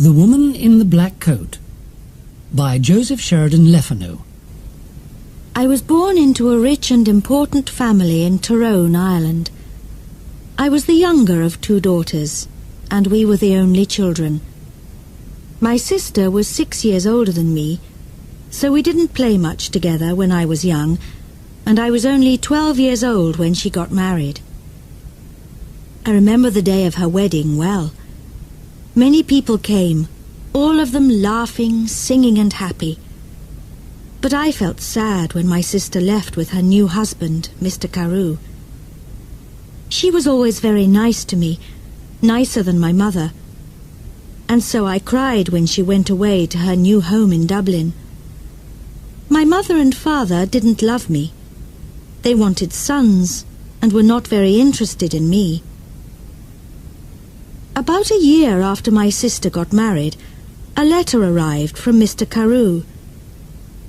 The Woman in the Black Coat by Joseph Sheridan Lefanu. I was born into a rich and important family in Tyrone, Ireland. I was the younger of 2 daughters, and we were the only children. My sister was 6 years older than me, so we didn't play much together when I was young, and I was only 12 years old when she got married. I remember the day of her wedding well. Many people came, all of them laughing, singing and happy. But I felt sad when my sister left with her new husband, Mr. Carew. She was always very nice to me, nicer than my mother, and so I cried when she went away to her new home in Dublin. My mother and father didn't love me. They wanted sons and were not very interested in me. About a year after my sister got married, a letter arrived from Mr. Carew.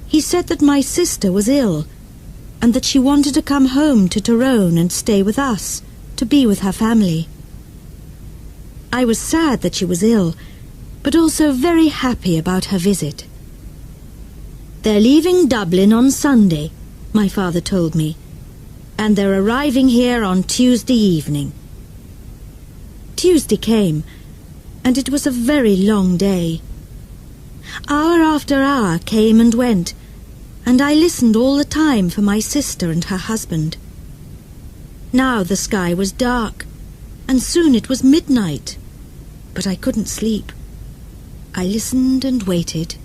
He said that my sister was ill, and that she wanted to come home to Tyrone and stay with us, to be with her family. I was sad that she was ill, but also very happy about her visit. "They're leaving Dublin on Sunday," my father told me, "and they're arriving here on Tuesday evening." Tuesday came, and it was a very long day. Hour after hour came and went, and I listened all the time for my sister and her husband. Now the sky was dark, and soon it was midnight, but I couldn't sleep. I listened and waited.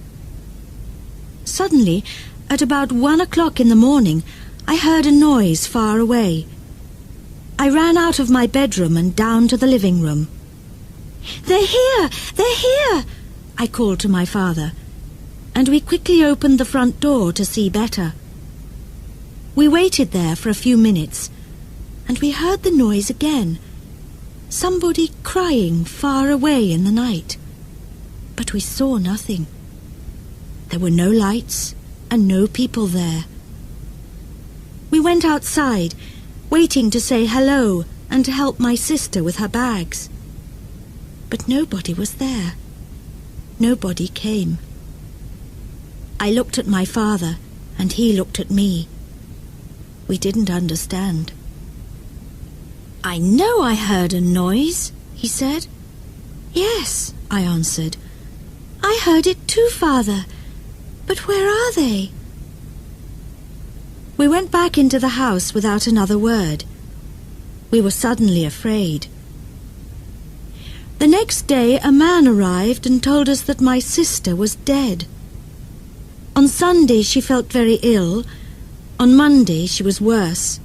Suddenly, at about 1 o'clock in the morning, I heard a noise far away. I ran out of my bedroom and down to the living room. "They're here! They're here!" I called to my father, and we quickly opened the front door to see better. We waited there for a few minutes, and we heard the noise again. Somebody crying far away in the night. But we saw nothing. There were no lights and no people there. We went outside, waiting to say hello and to help my sister with her bags. But nobody was there. Nobody came. I looked at my father, and he looked at me. We didn't understand. "I know I heard a noise," he said. "Yes," I answered. "I heard it too, Father. But where are they?" We went back into the house without another word. We were suddenly afraid. The next day a man arrived and told us that my sister was dead. On Sunday she felt very ill, on Monday she was worse,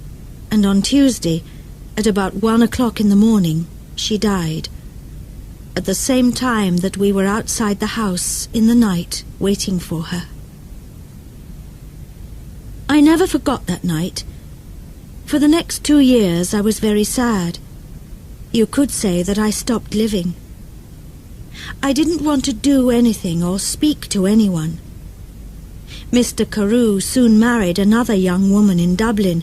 and on Tuesday, at about 1 o'clock in the morning, she died, at the same time that we were outside the house in the night waiting for her. I never forgot that night. For the next 2 years I was very sad. You could say that I stopped living. I didn't want to do anything or speak to anyone. Mr. Carew soon married another young woman in Dublin,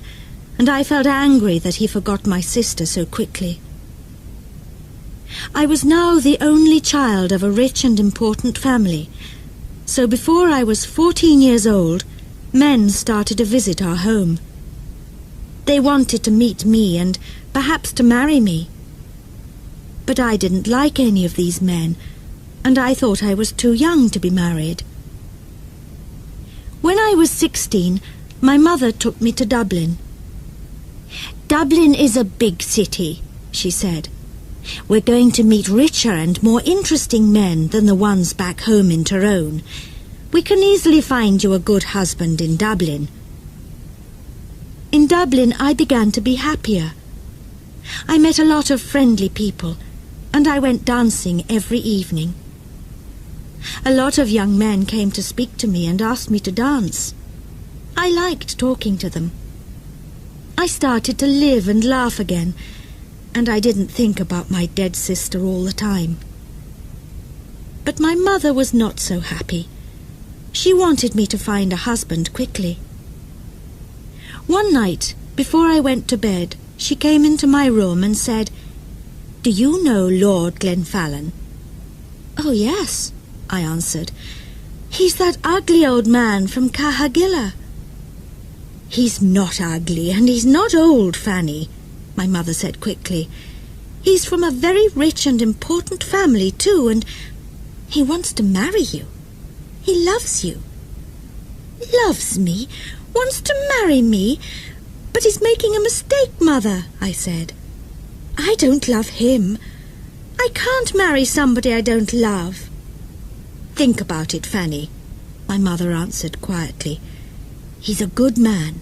and I felt angry that he forgot my sister so quickly. I was now the only child of a rich and important family, so before I was 14 years old, men started to visit our home. They wanted to meet me and perhaps to marry me. But I didn't like any of these men, and I thought I was too young to be married. When I was 16, my mother took me to Dublin. "Dublin is a big city," she said. "We're going to meet richer and more interesting men than the ones back home in Tyrone. We can easily find you a good husband in Dublin." In Dublin I began to be happier. I met a lot of friendly people, and I went dancing every evening. A lot of young men came to speak to me and asked me to dance. I liked talking to them. I started to live and laugh again, and I didn't think about my dead sister all the time. But my mother was not so happy. She wanted me to find a husband quickly. One night, before I went to bed, she came into my room and said, "Do you know Lord Glenfallen?" "Oh, yes," I answered. "He's that ugly old man from Cahagilla." "He's not ugly, and he's not old, Fanny," my mother said quickly. "He's from a very rich and important family, too, and he wants to marry you. He loves you." "Loves me? Wants to marry me? But he's making a mistake, Mother," I said. "I don't love him. I can't marry somebody I don't love." "Think about it, Fanny," my mother answered quietly. "He's a good man,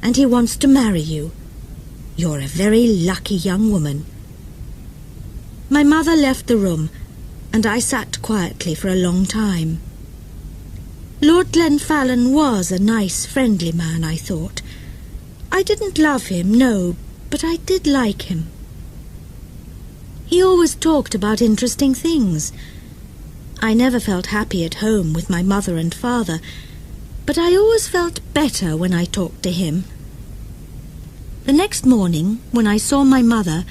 and he wants to marry you. You're a very lucky young woman." My mother left the room, and I sat quietly for a long time. Lord Glenfallen was a nice, friendly man, I thought. I didn't love him, no, but I did like him. He always talked about interesting things. I never felt happy at home with my mother and father, but I always felt better when I talked to him. The next morning, when I saw my mother,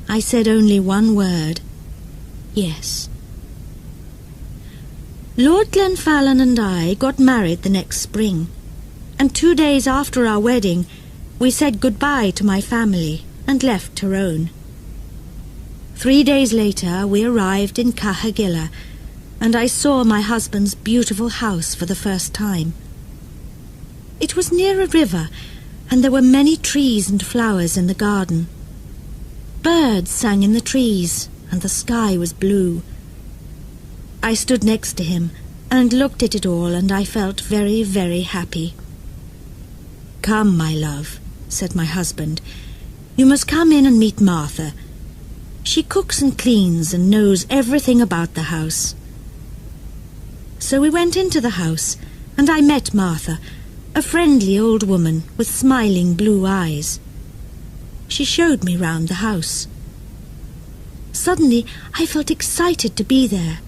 I said only one word: yes. Lord Glenfallen and I got married the next spring, and 2 days after our wedding, we said goodbye to my family and left Tyrone. 3 days later, we arrived in Cahagilla, and I saw my husband's beautiful house for the first time. It was near a river, and there were many trees and flowers in the garden. Birds sang in the trees, and the sky was blue. I stood next to him and looked at it all, and I felt very, very happy. "Come, my love," said my husband. "You must come in and meet Martha. She cooks and cleans and knows everything about the house." So we went into the house, and I met Martha, a friendly old woman with smiling blue eyes. She showed me round the house. Suddenly I felt excited to be there.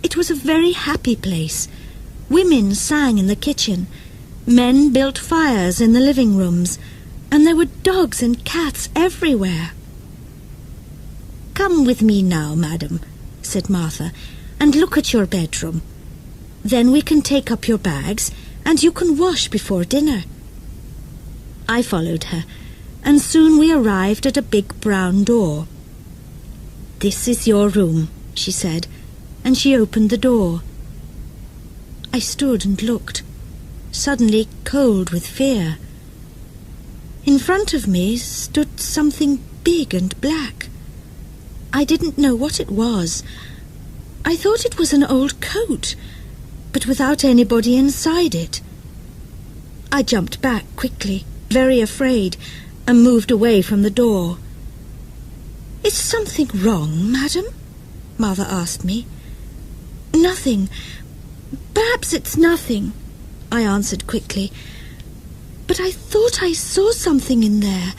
It was a very happy place. Women sang in the kitchen, men built fires in the living rooms, and there were dogs and cats everywhere. "Come with me now, madam," said Martha, "and look at your bedroom. Then we can take up your bags, and you can wash before dinner." I followed her, and soon we arrived at a big brown door. "This is your room," she said, and she opened the door. I stood and looked, suddenly cold with fear. In front of me stood something big and black. I didn't know what it was. I thought it was an old coat, but without anybody inside it. I jumped back quickly, very afraid, and moved away from the door. "Is something wrong, madam?" Mother asked me. "Nothing. Perhaps it's nothing," I answered quickly. "But I thought I saw something in there.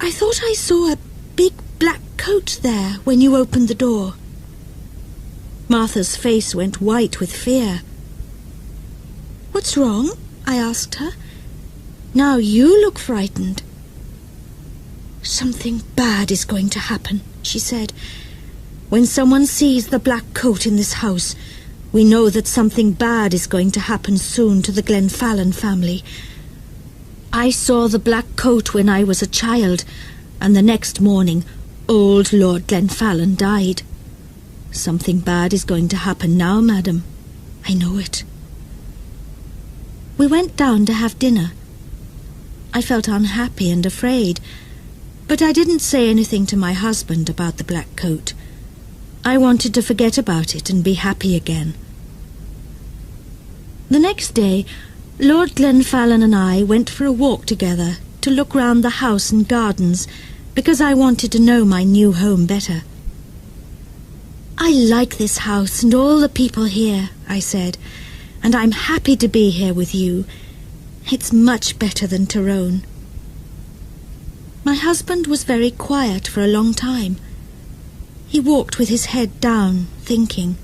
I thought I saw a big black coat there when you opened the door." Martha's face went white with fear. "What's wrong?" I asked her. "Now you look frightened." "Something bad is going to happen," she said. "When someone sees the black coat in this house, we know that something bad is going to happen soon to the Glenfallen family. I saw the black coat when I was a child, and the next morning old Lord Glenfallen died. Something bad is going to happen now, madam. I know it." We went down to have dinner. I felt unhappy and afraid, but I didn't say anything to my husband about the black coat. I wanted to forget about it and be happy again. The next day, Lord Glenfallen and I went for a walk together to look round the house and gardens, because I wanted to know my new home better. "I like this house and all the people here," I said, "and I'm happy to be here with you. It's much better than Tyrone." My husband was very quiet for a long time. He walked with his head down, thinking.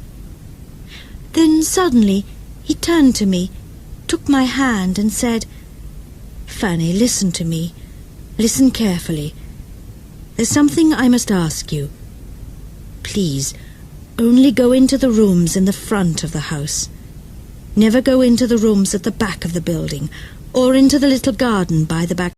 Then suddenly he turned to me, took my hand and said, "Fanny, listen to me. Listen carefully. There's something I must ask you. Please, Only go into the rooms in the front of the house. Never go into the rooms at the back of the building, or into the little garden by the back.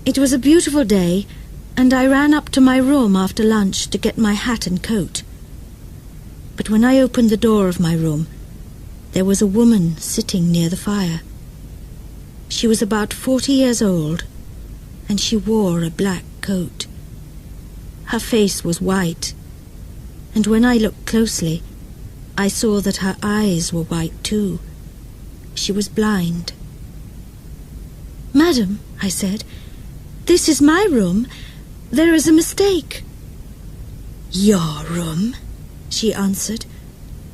It was a beautiful day, and I ran up to my room after lunch to get my hat and coat. But when I opened the door of my room, there was a woman sitting near the fire. She was about 40 years old, and she wore a black coat. Her face was white, and when I looked closely, I saw that her eyes were white too. She was blind. "Madam," I said, "this is my room. There is a mistake." "Your room?" she answered.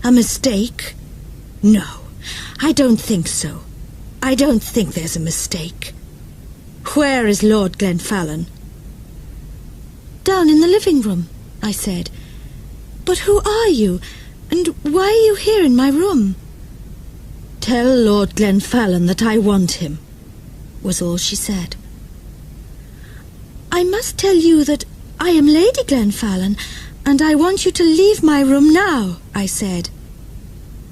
"A mistake? No, I don't think so. I don't think there's a mistake. Where is Lord Glenfallen?" "Down in the living room," I said. "But who are you, and why are you here in my room?" "Tell Lord Glenfallen that I want him," was all she said. "I must tell you that I am Lady Glenfallen, and I want you to leave my room now," I said.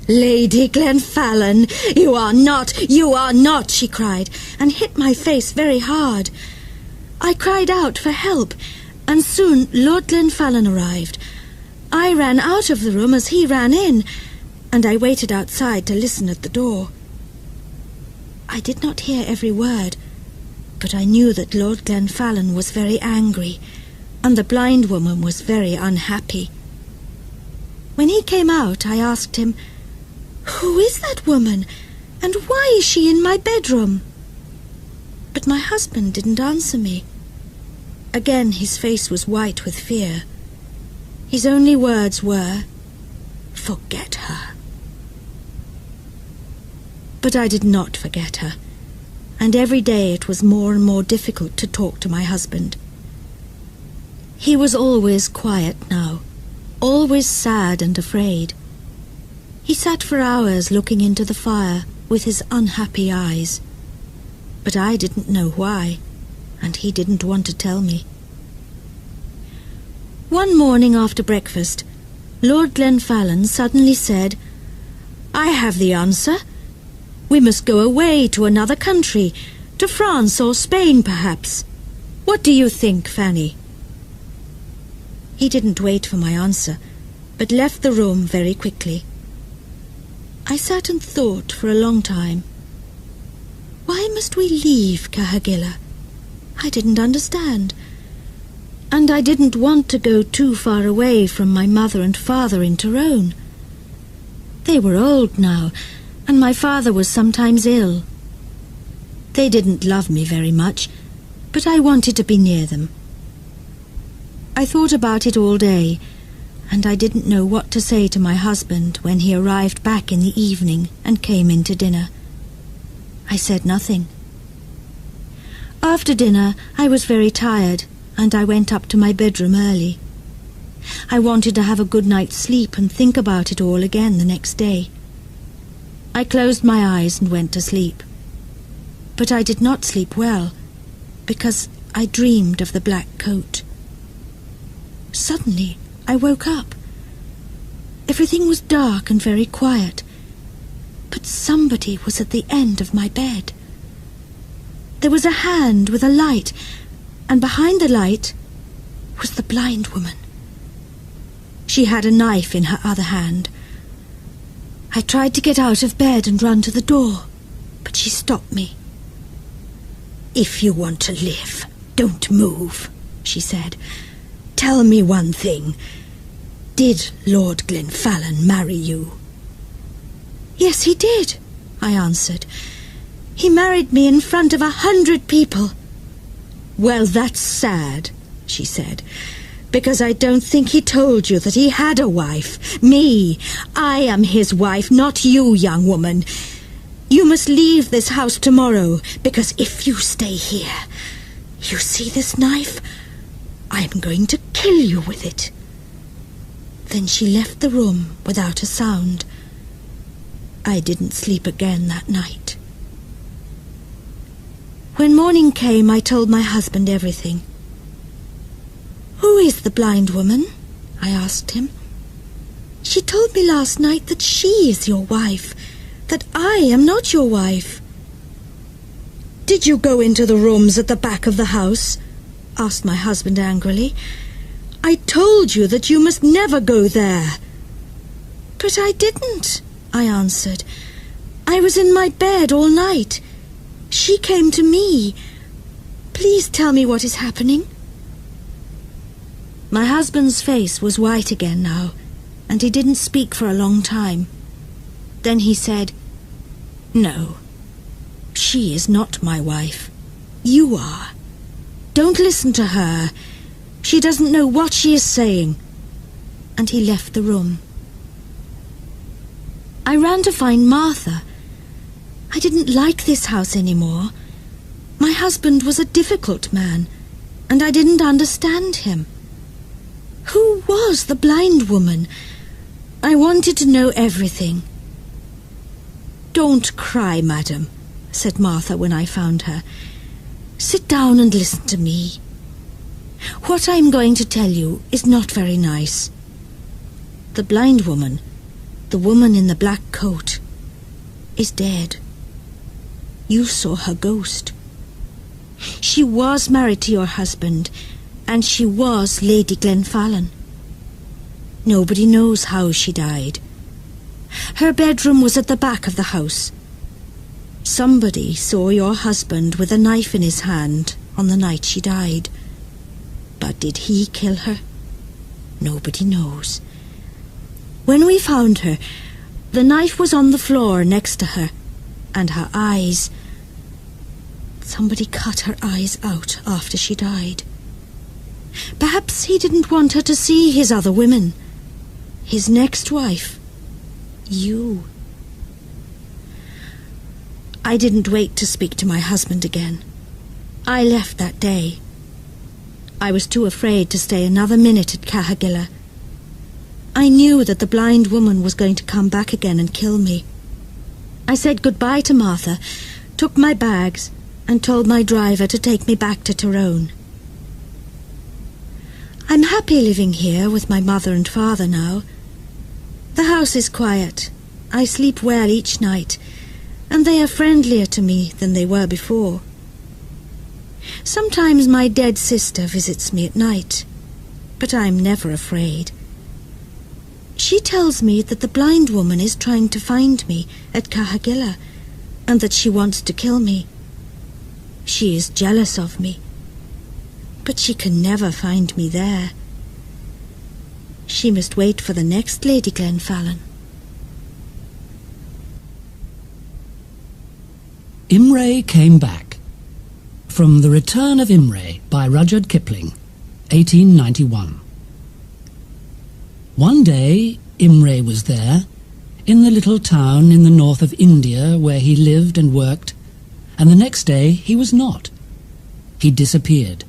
"Lady Glenfallen, you are not," she cried, and hit my face very hard. I cried out for help, and soon Lord Glenfallen arrived. I ran out of the room as he ran in, and I waited outside to listen at the door. I did not hear every word, but I knew that Lord Glenfallen was very angry, and the blind woman was very unhappy. When he came out, I asked him, "Who is that woman, and why is she in my bedroom?" But my husband didn't answer me. Again his face was white with fear. His only words were, "Forget her." But I did not forget her, and every day it was more and more difficult to talk to my husband. He was always quiet now, always sad and afraid. He sat for hours looking into the fire with his unhappy eyes. But I didn't know why, and he didn't want to tell me. One morning after breakfast, Lord Glenfallen suddenly said, "I have the answer. We must go away to another country, to France or Spain perhaps. What do you think, Fanny?" He didn't wait for my answer, but left the room very quickly. I sat and thought for a long time. Why must we leave Cahagilla? I didn't understand. And I didn't want to go too far away from my mother and father in Tyrone. They were old now, and my father was sometimes ill. They didn't love me very much, but I wanted to be near them. I thought about it all day, and I didn't know what to say to my husband when he arrived back in the evening and came in to dinner. I said nothing. After dinner, I was very tired, and I went up to my bedroom early. I wanted to have a good night's sleep and think about it all again the next day. I closed my eyes and went to sleep. But I did not sleep well, because I dreamed of the black coat. Suddenly, I woke up. Everything was dark and very quiet, but somebody was at the end of my bed. There was a hand with a light, and behind the light was the blind woman. She had a knife in her other hand. I tried to get out of bed and run to the door, but she stopped me. "If you want to live, don't move," she said. "Tell me one thing. Did Lord Glenfallen marry you?" "Yes, he did," I answered. "He married me in front of 100 people." "Well, that's sad," she said, "because I don't think he told you that he had a wife. Me. I am his wife, not you, young woman. You must leave this house tomorrow, because if you stay here, you see this knife? I am going to kill you with it." Then she left the room without a sound. I didn't sleep again that night. When morning came, I told my husband everything. "Who is the blind woman?" I asked him. "She told me last night that she is your wife, that I am not your wife." "Did you go into the rooms at the back of the house?" asked my husband angrily. "I told you that you must never go there." "But I didn't," I answered. "I was in my bed all night. She came to me. Please tell me what is happening." My husband's face was white again now, and he didn't speak for a long time. Then he said, "No, she is not my wife. You are. Don't listen to her. She doesn't know what she is saying." And he left the room. I ran to find Martha. I didn't like this house anymore. My husband was a difficult man, and I didn't understand him. Who was the blind woman? I wanted to know everything. "Don't cry, madam," said Martha when I found her. "Sit down and listen to me. What I'm going to tell you is not very nice. The blind woman, the woman in the black coat, is dead. You saw her ghost. She was married to your husband, and she was Lady Glenfallen. Nobody knows how she died. Her bedroom was at the back of the house. Somebody saw your husband with a knife in his hand on the night she died. But did he kill her? Nobody knows. When we found her, the knife was on the floor next to her, and her eyes... Somebody cut her eyes out after she died. Perhaps he didn't want her to see his other women. His next wife. You. I didn't wait to speak to my husband again. I left that day. I was too afraid to stay another minute at Cahagilla. I knew that the blind woman was going to come back again and kill me. I said goodbye to Martha, took my bags, and told my driver to take me back to Tyrone. I'm happy living here with my mother and father now. The house is quiet. I sleep well each night, and they are friendlier to me than they were before. Sometimes my dead sister visits me at night, but I'm never afraid. She tells me that the blind woman is trying to find me at Cahagilla, and that she wants to kill me. She is jealous of me, but she can never find me there. She must wait for the next Lady Glenfallen. Imre came back. From The Return of Imre by Rudyard Kipling, 1891. One day Imre was there, in the little town in the north of India where he lived and worked, and the next day he was not. He disappeared.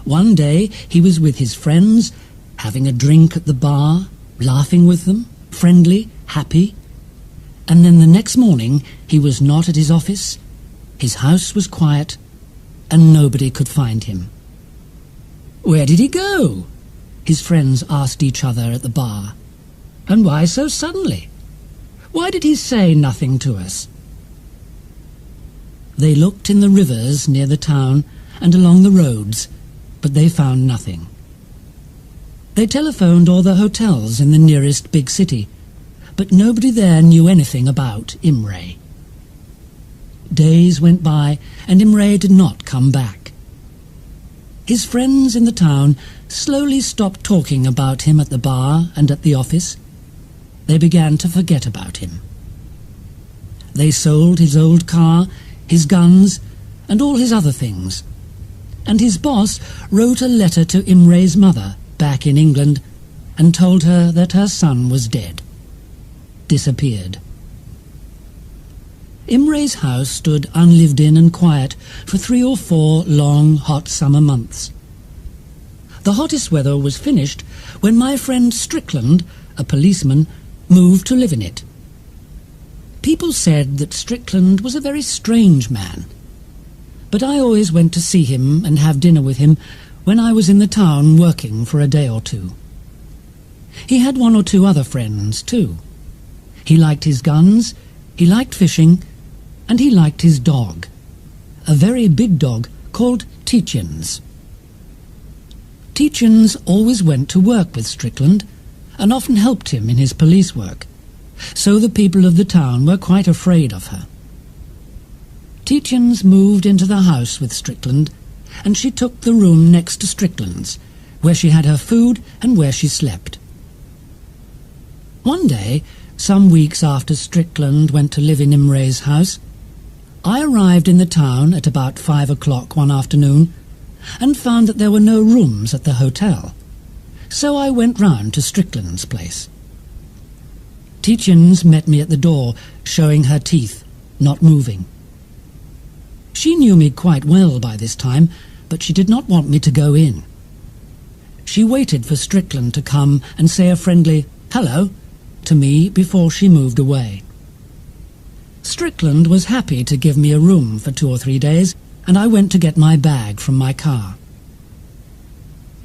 One day he was with his friends, having a drink at the bar, laughing with them, friendly, happy, and then the next morning he was not at his office, his house was quiet, and nobody could find him. Where did he go? His friends asked each other at the bar. And why so suddenly? Why did he say nothing to us? They looked in the rivers near the town and along the roads, but they found nothing. They telephoned all the hotels in the nearest big city, but nobody there knew anything about Imre. Days went by, and Imre did not come back. His friends in the town slowly stopped talking about him at the bar and at the office. They began to forget about him. They sold his old car, his guns, and all his other things. And his boss wrote a letter to Imre's mother back in England and told her that her son was dead. Disappeared. Imre's house stood unlived in and quiet for 3 or 4 long, hot summer months. The hottest weather was finished when my friend Strickland, a policeman, moved to live in it. People said that Strickland was a very strange man, but I always went to see him and have dinner with him when I was in the town working for a day or two. He had 1 or 2 other friends, too. He liked his guns, he liked fishing, and he liked his dog, a very big dog called Tietjens. Tietjens always went to work with Strickland and often helped him in his police work, so the people of the town were quite afraid of her. Tietjens moved into the house with Strickland, and she took the room next to Strickland's, where she had her food and where she slept. One day, some weeks after Strickland went to live in Imre's house, I arrived in the town at about 5 o'clock one afternoon and found that there were no rooms at the hotel, so I went round to Strickland's place. Tietjens met me at the door, showing her teeth, not moving. She knew me quite well by this time, but she did not want me to go in. She waited for Strickland to come and say a friendly "hello" to me before she moved away. Strickland was happy to give me a room for 2 or 3 days, and I went to get my bag from my car.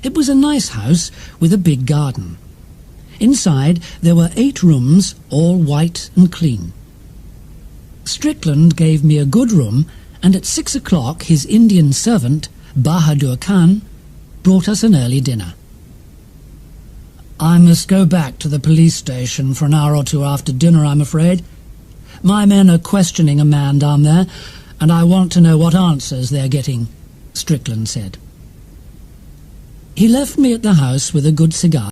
It was a nice house with a big garden. Inside there were 8 rooms, all white and clean. Strickland gave me a good room, and at 6 o'clock his Indian servant, Bahadur Khan, brought us an early dinner. "I must go back to the police station for an hour or 2 after dinner, I'm afraid. My men are questioning a man down there, and I want to know what answers they're getting," Strickland said. He left me at the house with a good cigar.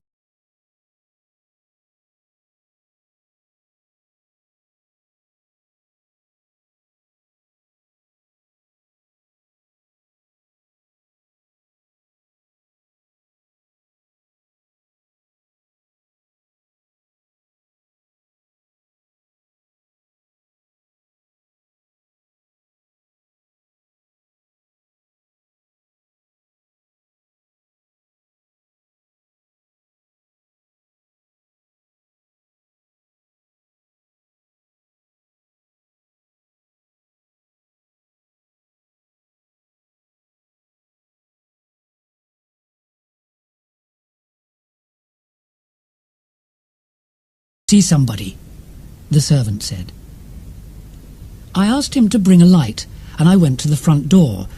"See somebody," the servant said. I asked him to bring a light, and I went to the front door,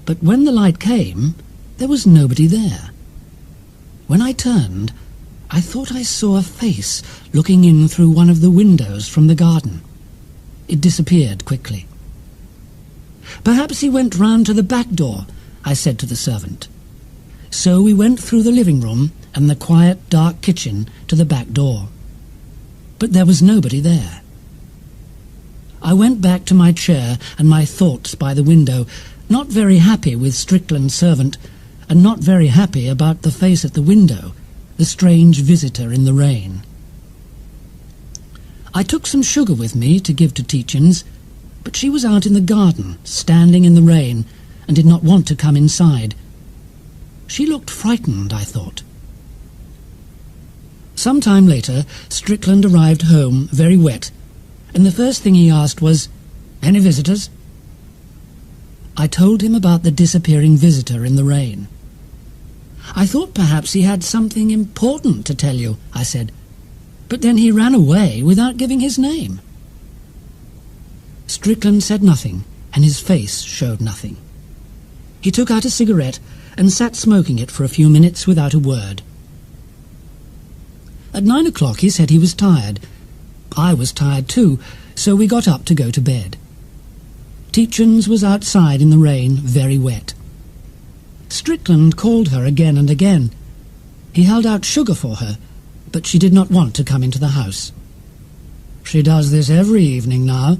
but when the light came, there was nobody there. When I turned, I thought I saw a face looking in through one of the windows from the garden. It disappeared quickly. "Perhaps he went round to the back door," I said to the servant. So we went through the living room and the quiet, dark kitchen to the back door. But there was nobody there. I went back to my chair and my thoughts by the window, not very happy with Strickland's servant, and not very happy about the face at the window, the strange visitor in the rain. I took some sugar with me to give to Tietjens, but she was out in the garden, standing in the rain, and did not want to come inside. She looked frightened, I thought. Some time later, Strickland arrived home, very wet, and the first thing he asked was, "Any visitors?" I told him about the disappearing visitor in the rain. "I thought perhaps he had something important to tell you," I said, "but then he ran away without giving his name." Strickland said nothing, and his face showed nothing. He took out a cigarette and sat smoking it for a few minutes without a word. At 9 o'clock he said he was tired. I was tired too, so we got up to go to bed. Tietjens was outside in the rain, very wet. Strickland called her again and again. He held out sugar for her, but she did not want to come into the house. "She does this every evening now,"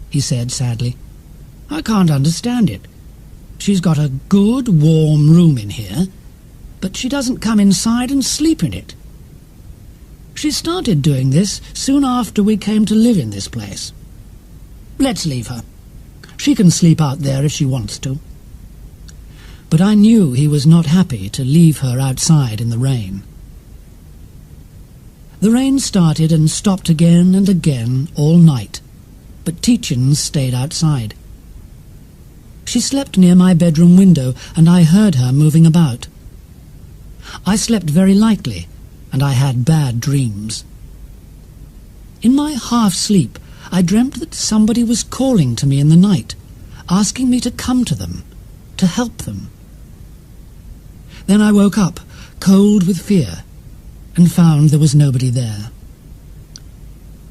he said sadly. "I can't understand it. She's got a good, warm room in here, but she doesn't come inside and sleep in it. She started doing this soon after we came to live in this place. Let's leave her. She can sleep out there if she wants to." But I knew he was not happy to leave her outside in the rain. The rain started and stopped again and again all night, but Tietjens stayed outside. She slept near my bedroom window, and I heard her moving about. I slept very lightly, and I had bad dreams. In my half-sleep, I dreamt that somebody was calling to me in the night, asking me to come to them, to help them. Then I woke up, cold with fear, and found there was nobody there.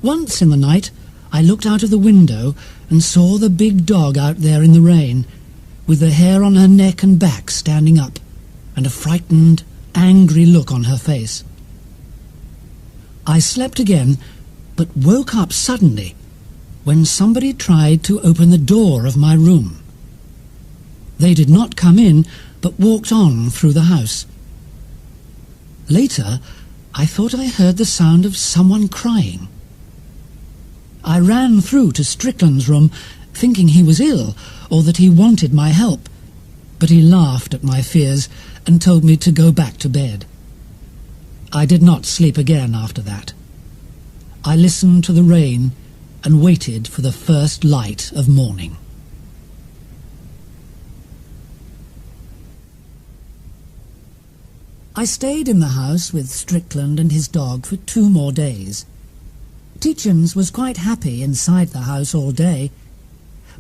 Once in the night, I looked out of the window and saw the big dog out there in the rain, with the hair on her neck and back standing up, and a frightened, angry look on her face. I slept again, but woke up suddenly when somebody tried to open the door of my room. They did not come in, but walked on through the house. Later, I thought I heard the sound of someone crying. I ran through to Strickland's room, thinking he was ill, or that he wanted my help, but he laughed at my fears and told me to go back to bed. I did not sleep again after that. I listened to the rain and waited for the first light of morning. I stayed in the house with Strickland and his dog for 2 more days. Tietjens was quite happy inside the house all day,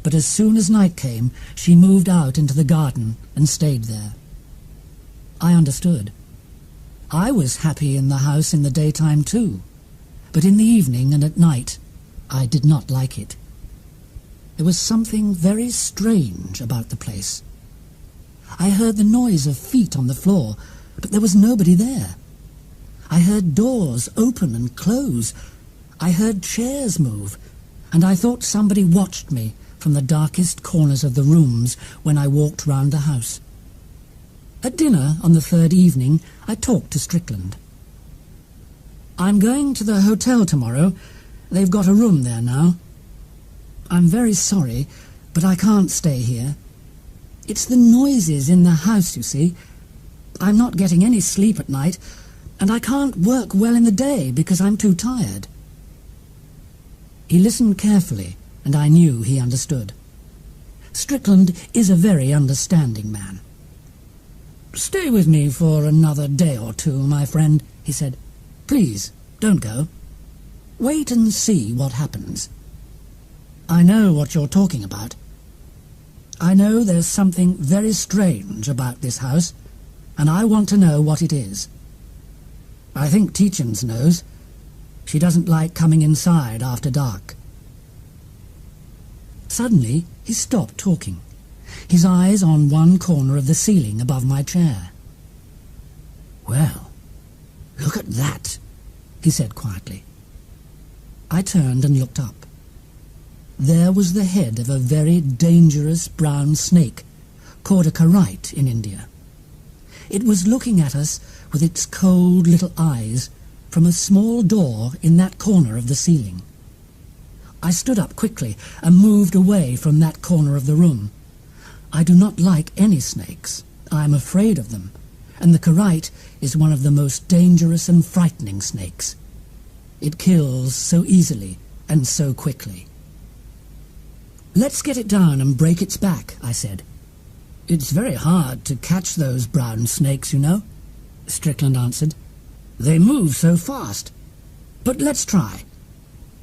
but as soon as night came, she moved out into the garden and stayed there. I understood. I was happy in the house in the daytime too, but in the evening and at night, I did not like it. There was something very strange about the place. I heard the noise of feet on the floor, but there was nobody there. I heard doors open and close. I heard chairs move, and I thought somebody watched me from the darkest corners of the rooms when I walked round the house. At dinner on the 3rd evening, I talked to Strickland. "I'm going to the hotel tomorrow. They've got a room there now. I'm very sorry, but I can't stay here. It's the noises in the house, you see. I'm not getting any sleep at night, and I can't work well in the day because I'm too tired." He listened carefully, and I knew he understood. Strickland is a very understanding man. "Stay with me for another day or 2, my friend," he said. "Please, don't go. Wait and see what happens. I know what you're talking about. I know there's something very strange about this house, and I want to know what it is. I think Tietjens knows. She doesn't like coming inside after dark." Suddenly, he stopped talking, his eyes on one corner of the ceiling above my chair. "Well, look at that," he said quietly. I turned and looked up. There was the head of a very dangerous brown snake, called a karite in India. It was looking at us with its cold little eyes from a small door in that corner of the ceiling. I stood up quickly and moved away from that corner of the room. I do not like any snakes. I am afraid of them, and the karite is one of the most dangerous and frightening snakes. It kills so easily and so quickly. "Let's get it down and break its back," I said. "It's very hard to catch those brown snakes, you know," Strickland answered. "They move so fast. But let's try.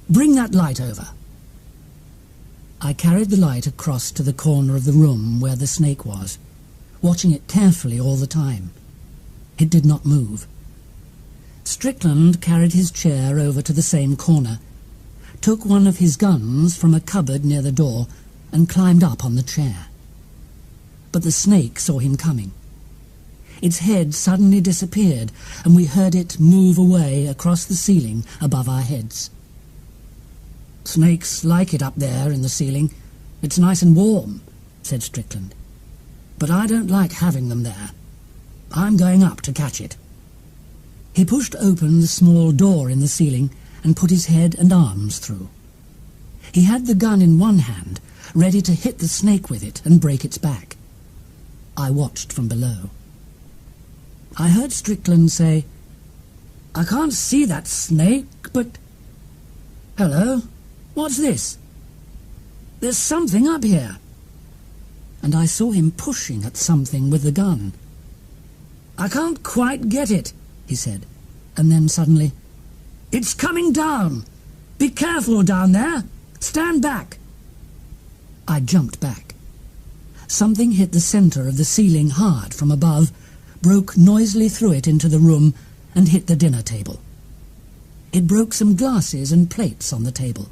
Bring that light over." I carried the light across to the corner of the room where the snake was, watching it carefully all the time. It did not move. Strickland carried his chair over to the same corner, took one of his guns from a cupboard near the door, and climbed up on the chair. But the snake saw him coming. its head suddenly disappeared, and we heard it move away across the ceiling above our heads. "Snakes like it up there in the ceiling. It's nice and warm," said Strickland. "But I don't like having them there. I'm going up to catch it." He pushed open the small door in the ceiling and put his head and arms through. He had the gun in one hand, ready to hit the snake with it and break its back. I watched from below. I heard Strickland say, "I can't see that snake, but... Hello, what's this? There's something up here." And I saw him pushing at something with the gun. "I can't quite get it," he said, and then suddenly, "It's coming down! Be careful down there! Stand back!" I jumped back. Something hit the centre of the ceiling hard from above, broke noisily through it into the room, and hit the dinner table. It broke some glasses and plates on the table.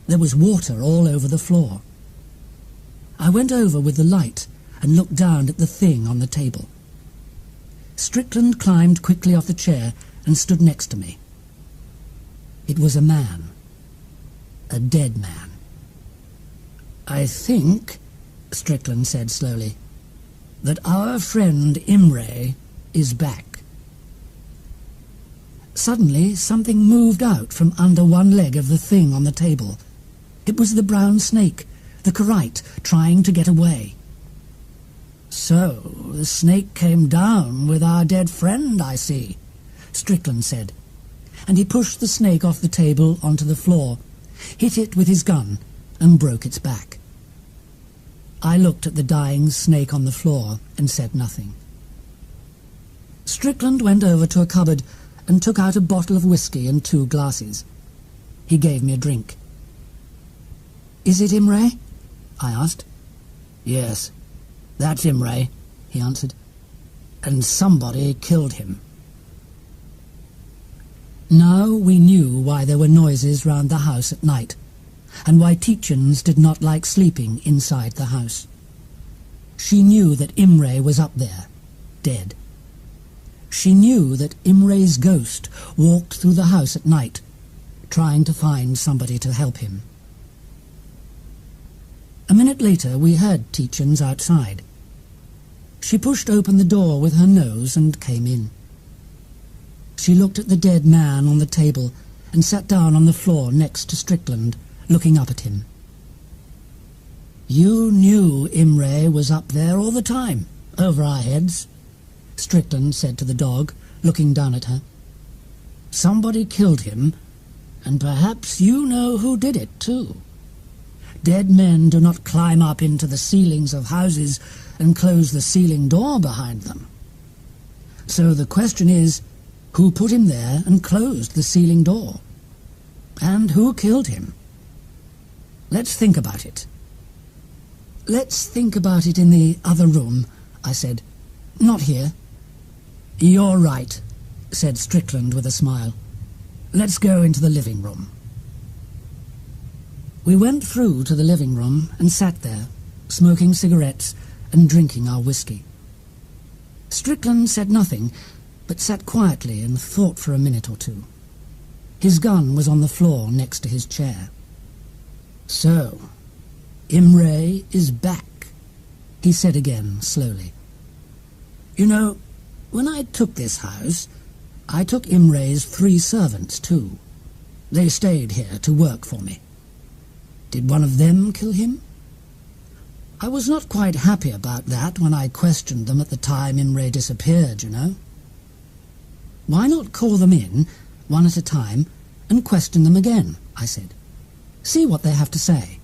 There was water all over the floor. I went over with the light and looked down at the thing on the table. Strickland climbed quickly off the chair and stood next to me. It was a man. A dead man. "I think," Strickland said slowly, "that our friend Imre is back." Suddenly something moved out from under one leg of the thing on the table. It was the brown snake, the kite, trying to get away. "So the snake came down with our dead friend, I see," Strickland said, and he pushed the snake off the table onto the floor, hit it with his gun, and broke its back. I looked at the dying snake on the floor and said nothing. Strickland went over to a cupboard and took out a bottle of whiskey and 2 glasses. He gave me a drink. "Is it Imre?" I asked. "Yes, that's Imre," he answered. "And somebody killed him." Now we knew why there were noises round the house at night, and why Tietjens did not like sleeping inside the house. She knew that Imre was up there, dead. She knew that Imre's ghost walked through the house at night, trying to find somebody to help him. A minute later we heard Tietjens outside. She pushed open the door with her nose and came in. She looked at the dead man on the table and sat down on the floor next to Strickland, looking up at him. "You knew Imre was up there all the time, over our heads," Strickland said to the dog, looking down at her. "Somebody killed him, and perhaps you know who did it too. Dead men do not climb up into the ceilings of houses and close the ceiling door behind them. So the question is, who put him there and closed the ceiling door? And who killed him? Let's think about it." "Let's think about it in the other room," I said. "Not here." "You're right," said Strickland with a smile. "Let's go into the living room." We went through to the living room and sat there, smoking cigarettes and drinking our whiskey. Strickland said nothing, but sat quietly and thought for a minute or two. His gun was on the floor next to his chair. "So, Imre is back," he said again slowly. "You know, when I took this house, I took Imre's 3 servants too. They stayed here to work for me. Did one of them kill him? I was not quite happy about that when I questioned them at the time Imre disappeared, you know. Why not call them in, one at a time, and question them again?" I said. "See what they have to say."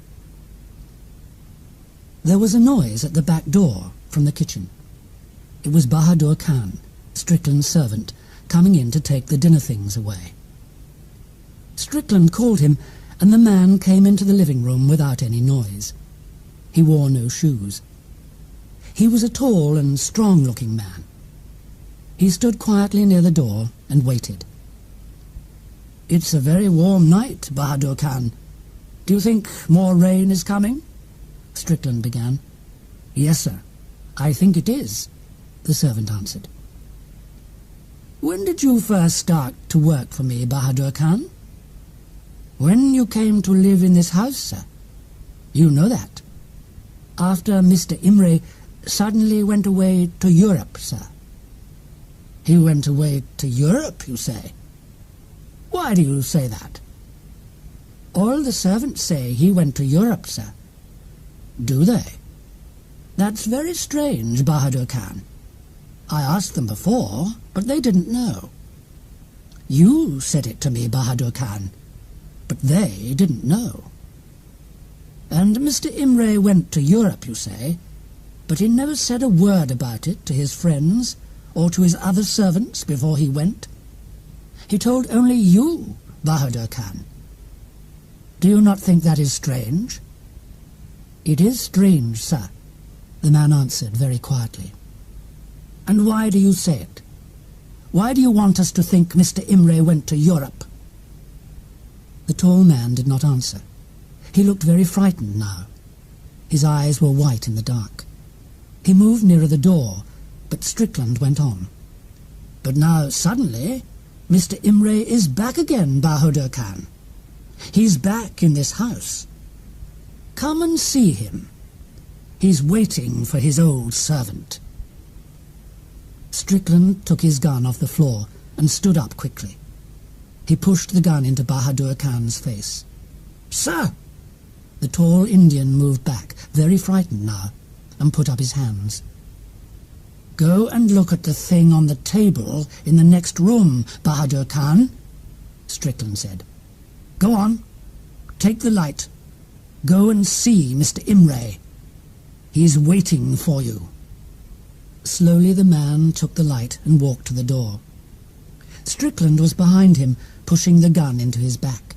There was a noise at the back door from the kitchen. It was Bahadur Khan, Strickland's servant, coming in to take the dinner things away. Strickland called him, and the man came into the living room without any noise. He wore no shoes. He was a tall and strong-looking man. He stood quietly near the door and waited. "It's a very warm night, Bahadur Khan. Do you think more rain is coming?" Strickland began. "Yes, sir. I think it is. the servant answered. "When did you first start to work for me, Bahadur Khan?" "When you came to live in this house, sir. You know that. After Mr. Imre suddenly went away to Europe, sir." "He went away to Europe, you say? Why do you say that?" "All the servants say he went to Europe, sir." "Do they? That's very strange, Bahadur Khan. I asked them before, but they didn't know. You said it to me, Bahadur Khan, but they didn't know. And Mr. Imre went to Europe, you say, but he never said a word about it to his friends or to his other servants before he went. He told only you, Bahadur Khan. Do you not think that is strange?" "It is strange, sir," the man answered very quietly. "And why do you say it? Why do you want us to think Mr. Imre went to Europe?" The tall man did not answer. He looked very frightened now. His eyes were white in the dark. He moved nearer the door, but Strickland went on. "But now, suddenly, Mr. Imre is back again, Bahadur Khan. He's back in this house. Come and see him. He's waiting for his old servant." Strickland took his gun off the floor and stood up quickly. He pushed the gun into Bahadur Khan's face. "Sir!" The tall Indian moved back, very frightened now, and put up his hands. "Go and look at the thing on the table in the next room, Bahadur Khan," Strickland said. "Go on. Take the light. Go and see Mr. Imre. He's waiting for you." Slowly the man took the light and walked to the door. Strickland was behind him, pushing the gun into his back.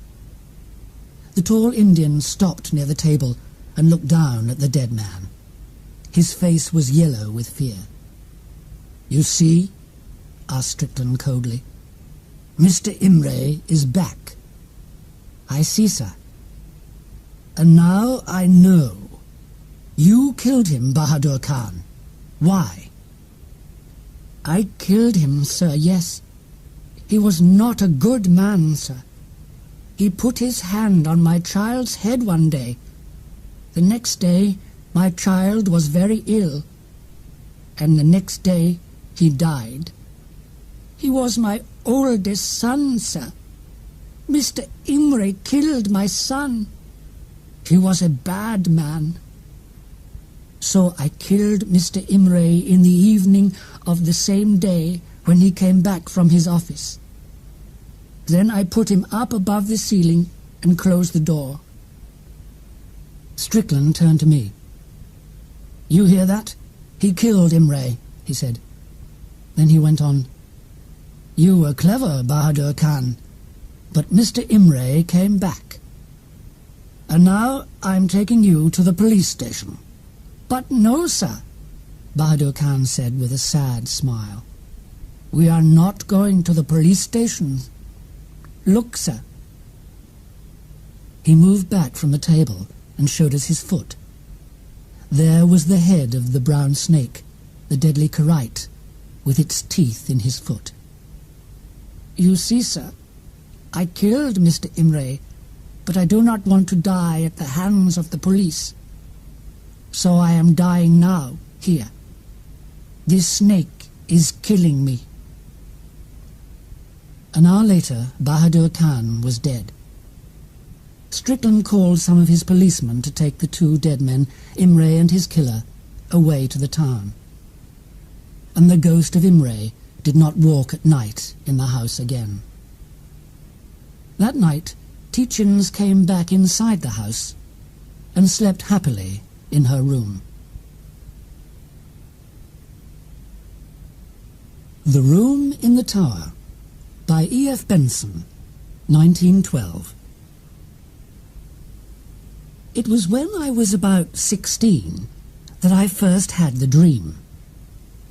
The tall Indian stopped near the table and looked down at the dead man. His face was yellow with fear. "You see?" asked Strickland coldly. "Mr. Imre is back." "I see, sir." "And now I know. You killed him, Bahadur Khan. Why?" "I killed him, sir, yes. He was not a good man, sir. He put his hand on my child's head one day. The next day my child was very ill, and the next day he died. He was my oldest son, sir. Mr. Imre killed my son. He was a bad man. So I killed Mr. Imre in the evening of the same day when he came back from his office. Then I put him up above the ceiling and closed the door." Strickland turned to me. "You hear that? He killed Imre," he said. Then he went on, "You were clever, Bahadur Khan, but Mr. Imre came back. And now I'm taking you to the police station." "But no, sir," Bahadur Khan said with a sad smile. "We are not going to the police station. Look, sir." He moved back from the table and showed us his foot. There was the head of the brown snake, the deadly karite, with its teeth in his foot. "You see, sir, I killed Mr. Imre, but I do not want to die at the hands of the police. So I am dying now, here. This snake is killing me." An hour later, Bahadur Khan was dead. Strickland called some of his policemen to take the two dead men, Imre and his killer, away to the town. And the ghost of Imre did not walk at night in the house again. That night, Tietjens came back inside the house and slept happily in her room. The Room in the Tower by E.F. Benson, 1912. It was when I was about 16 that I first had the dream,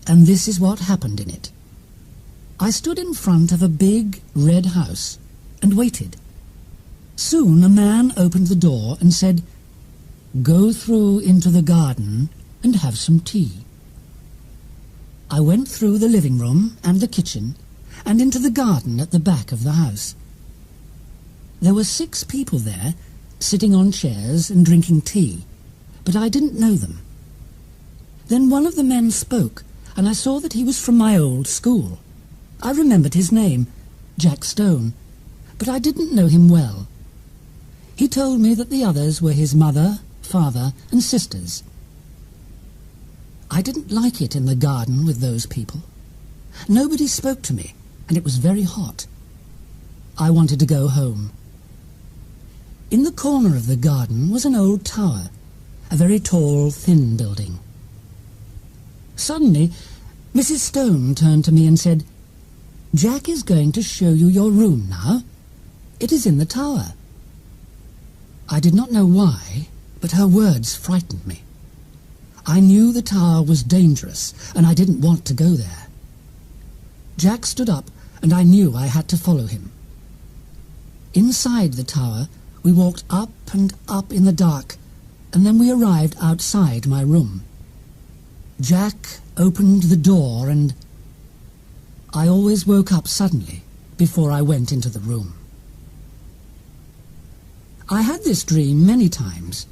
and this is what happened in it. I stood in front of a big red house and waited. Soon a man opened the door and said, "Go through into the garden and have some tea." I went through the living room and the kitchen and into the garden at the back of the house. There were 6 people there, sitting on chairs and drinking tea, but I didn't know them. Then one of the men spoke, and I saw that he was from my old school. I remembered his name, Jack Stone, but I didn't know him well. He told me that the others were his mother, father, and sisters. I didn't like it in the garden with those people. Nobody spoke to me, and it was very hot. I wanted to go home. In the corner of the garden was an old tower, a very tall, thin building. Suddenly, Mrs. Stone turned to me and said, "Jack is going to show you your room now. It is in the tower." I did not know why, but her words frightened me. I knew the tower was dangerous, and I didn't want to go there. Jack stood up, and I knew I had to follow him. Inside the tower, we walked up and up in the dark, and then we arrived outside my room. Jack opened the door, and I always woke up suddenly before I went into the room. I had this dream many times.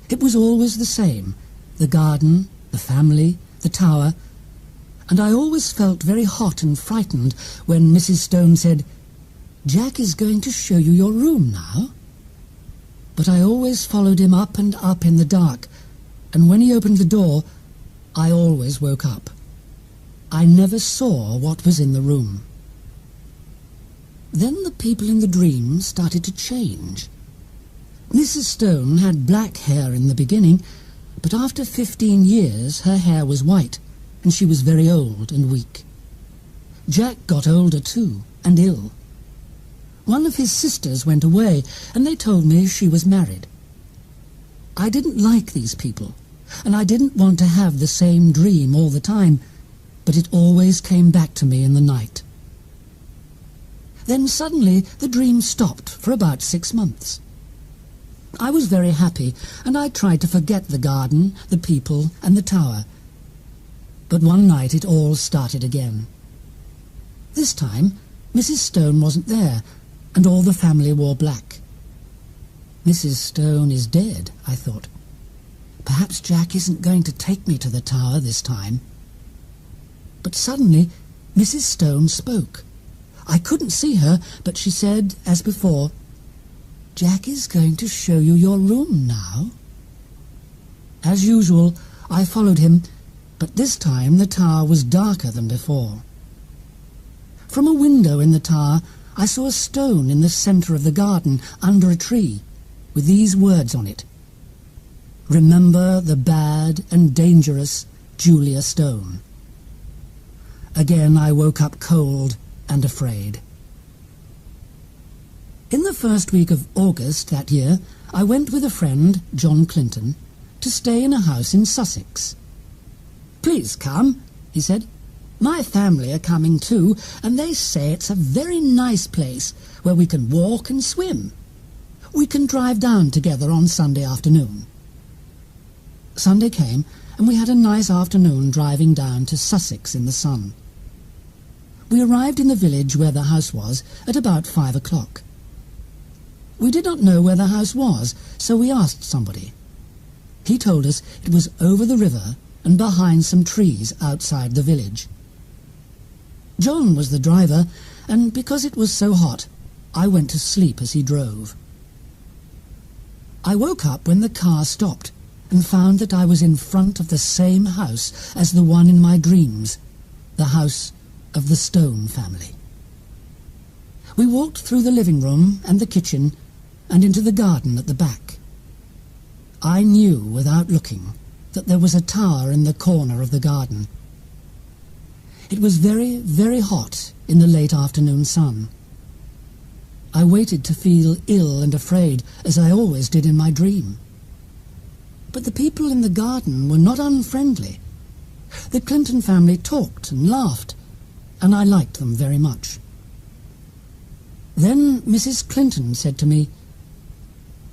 It was always the same: the garden, the family, the tower, and I always felt very hot and frightened when Mrs. Stone said, "Jack is going to show you your room now." But I always followed him up and up in the dark, and when he opened the door, I always woke up. I never saw what was in the room. Then the people in the dream started to change. Mrs. Stone had black hair in the beginning, but after 15 years her hair was white, and she was very old and weak. Jack got older too, and ill. One of his sisters went away, and they told me she was married. I didn't like these people, and I didn't want to have the same dream all the time, but it always came back to me in the night. Then suddenly the dream stopped for about 6 months. I was very happy, and I tried to forget the garden, the people, and the tower. But one night it all started again. This time Mrs. Stone wasn't there, and all the family wore black. Mrs. Stone is dead, I thought. Perhaps Jack isn't going to take me to the tower this time. But suddenly Mrs. Stone spoke. I couldn't see her, but she said, as before, "Jack is going to show you your room now." As usual, I followed him, but this time the tower was darker than before. From a window in the tower, I saw a stone in the centre of the garden, under a tree, with these words on it: "Remember the bad and dangerous Julia Stone." Again I woke up cold and afraid. In the first week of August that year, I went with a friend, John Clinton, to stay in a house in Sussex. "Please come," he said. "My family are coming too, and they say it's a very nice place where we can walk and swim. We can drive down together on Sunday afternoon." Sunday came, and we had a nice afternoon driving down to Sussex in the sun. We arrived in the village where the house was at about 5 o'clock. We did not know where the house was, so we asked somebody. He told us it was over the river and behind some trees outside the village. John was the driver, and because it was so hot, I went to sleep as he drove. I woke up when the car stopped and found that I was in front of the same house as the one in my dreams, the house of the Stone family. We walked through the living room and the kitchen and into the garden at the back. I knew without looking that there was a tower in the corner of the garden. It was very, very hot in the late afternoon sun. I waited to feel ill and afraid, as I always did in my dream. But the people in the garden were not unfriendly. The Clinton family talked and laughed, and I liked them very much. Then Mrs. Clinton said to me,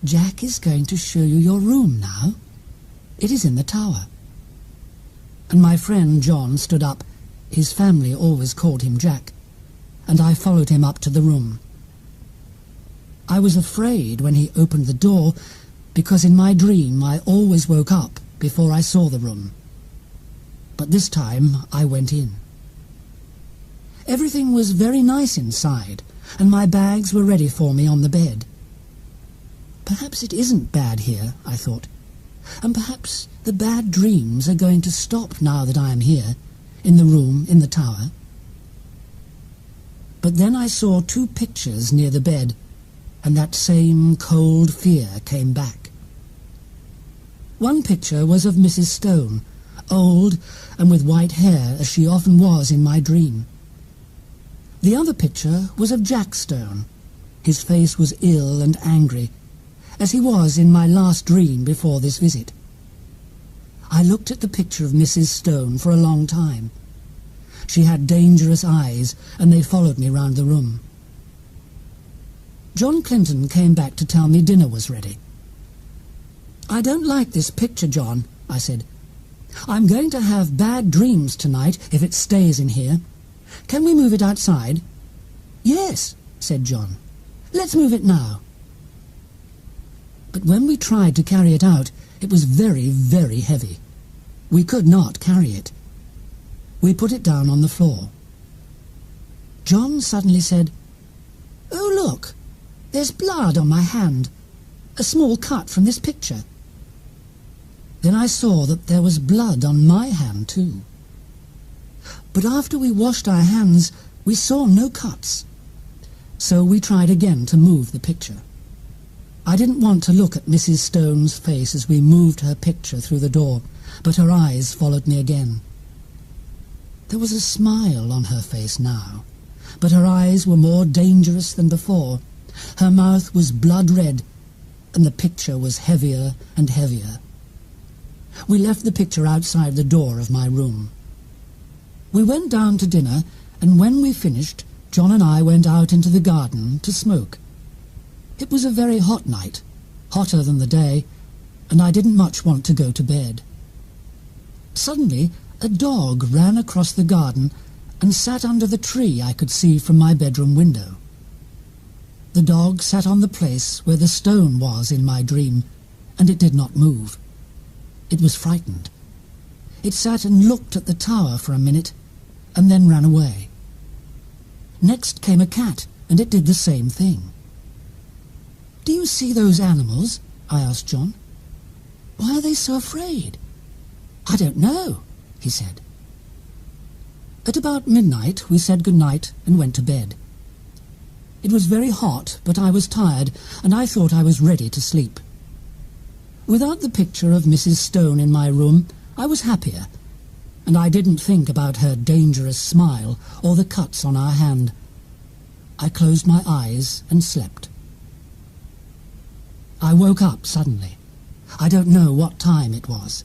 "Jack is going to show you your room now. It is in the tower." And my friend John stood up His family always called him Jack, and I followed him up to the room. I was afraid when he opened the door, because in my dream I always woke up before I saw the room. But this time I went in. Everything was very nice inside, and my bags were ready for me on the bed. Perhaps it isn't bad here, I thought, and perhaps the bad dreams are going to stop now that I am here, in the room in the tower. But then I saw 2 pictures near the bed, and that same cold fear came back. One picture was of Mrs. Stone, old and with white hair as she often was in my dream. The other picture was of Jack Stone. His face was ill and angry, as he was in my last dream before this visit. I looked at the picture of Mrs. Stone for a long time. She had dangerous eyes, and they followed me round the room. John Clinton came back to tell me dinner was ready. "I don't like this picture, John," I said. "I'm going to have bad dreams tonight if it stays in here. Can we move it outside?" "Yes," said John. "Let's move it now." But when we tried to carry it out, it was very, very heavy. We could not carry it. We put it down on the floor. John suddenly said, "Oh, look, there's blood on my hand, a small cut from this picture." Then I saw that there was blood on my hand too. But after we washed our hands, we saw no cuts. So we tried again to move the picture. I didn't want to look at Mrs. Stone's face as we moved her picture through the door, but her eyes followed me again. There was a smile on her face now, but her eyes were more dangerous than before. Her mouth was blood red, and the picture was heavier and heavier. We left the picture outside the door of my room. We went down to dinner, and when we finished, John and I went out into the garden to smoke. It was a very hot night, hotter than the day, and I didn't much want to go to bed. Suddenly, a dog ran across the garden and sat under the tree I could see from my bedroom window. The dog sat on the place where the stone was in my dream, and it did not move. It was frightened. It sat and looked at the tower for a minute, and then ran away. Next came a cat, and it did the same thing. "Do you see those animals?" I asked John. "Why are they so afraid?" "I don't know," he said. At about midnight we said good night and went to bed. It was very hot, but I was tired, and I thought I was ready to sleep. Without the picture of Mrs. Stone in my room, I was happier, and I didn't think about her dangerous smile or the cuts on our hand. I closed my eyes and slept. I woke up suddenly. I don't know what time it was.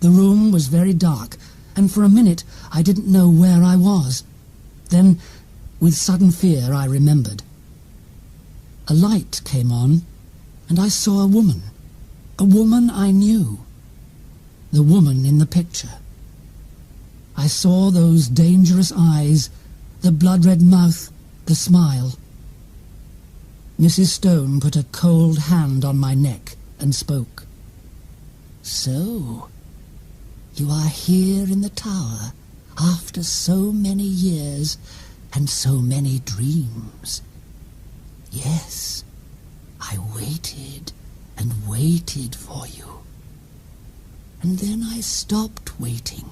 The room was very dark, and for a minute I didn't know where I was. Then, with sudden fear, I remembered. A light came on, and I saw a woman I knew, the woman in the picture. I saw those dangerous eyes, the blood-red mouth, the smile. Mrs. Stone put a cold hand on my neck and spoke. "So, you are here in the tower after so many years and so many dreams. Yes, I waited and waited for you. And then I stopped waiting.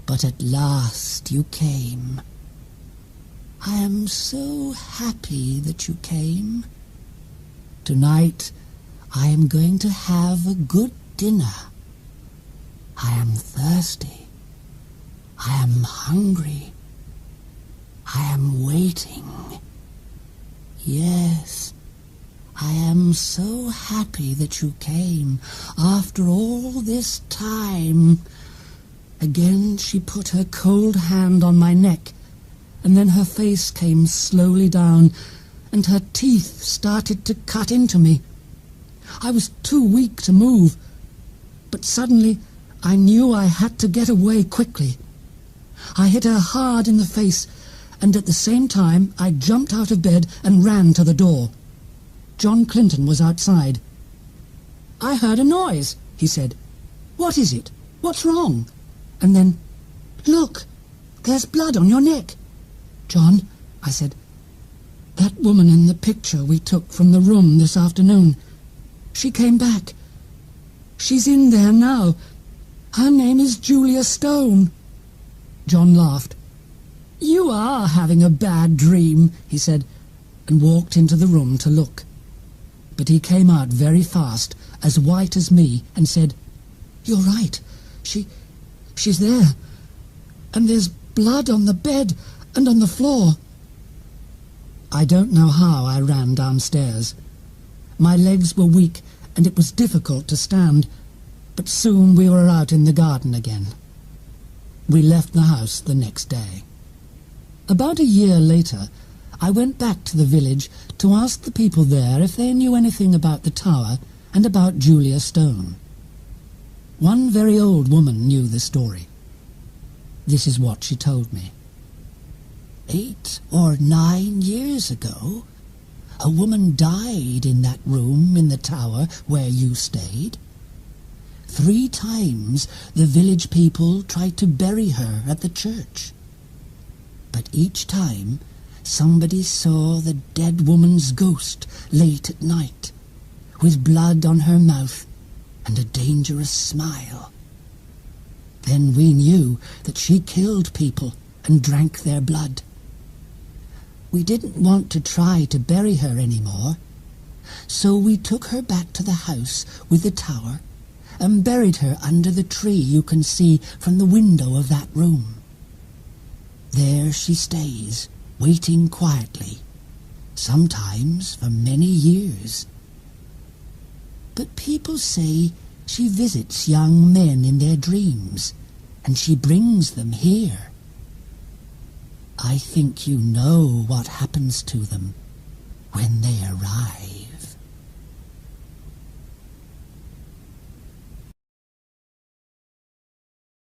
But at last you came. I am so happy that you came. Tonight I am going to have a good dinner. I am thirsty. I am hungry. I am waiting. Yes, I am so happy that you came after all this time." Again she put her cold hand on my neck, and then her face came slowly down, and her teeth started to cut into me. I was too weak to move, but suddenly I knew I had to get away quickly. I hit her hard in the face, and at the same time I jumped out of bed and ran to the door. John Clinton was outside. "I heard a noise," he said. "What is it? What's wrong?" And then, "Look, there's blood on your neck." "John," I said, "that woman in the picture we took from the room this afternoon, she came back. She's in there now. Her name is Julia Stone." John laughed. "You are having a bad dream," he said, and walked into the room to look. But he came out very fast, as white as me, and said, "You're right. She's there. And there's blood on the bed and on the floor." I don't know how I ran downstairs. My legs were weak, and it was difficult to stand, but soon we were out in the garden again. We left the house the next day. About a year later, I went back to the village to ask the people there if they knew anything about the tower and about Julia Stone. One very old woman knew the story. This is what she told me. 8 or 9 years ago, a woman died in that room in the tower where you stayed. 3 times the village people tried to bury her at the church. But each time somebody saw the dead woman's ghost late at night, with blood on her mouth and a dangerous smile. Then we knew that she killed people and drank their blood. We didn't want to try to bury her anymore, so we took her back to the house with the tower and buried her under the tree you can see from the window of that room. There she stays, waiting quietly, sometimes for many years. But people say she visits young men in their dreams, and she brings them here. I think you know what happens to them when they arrive.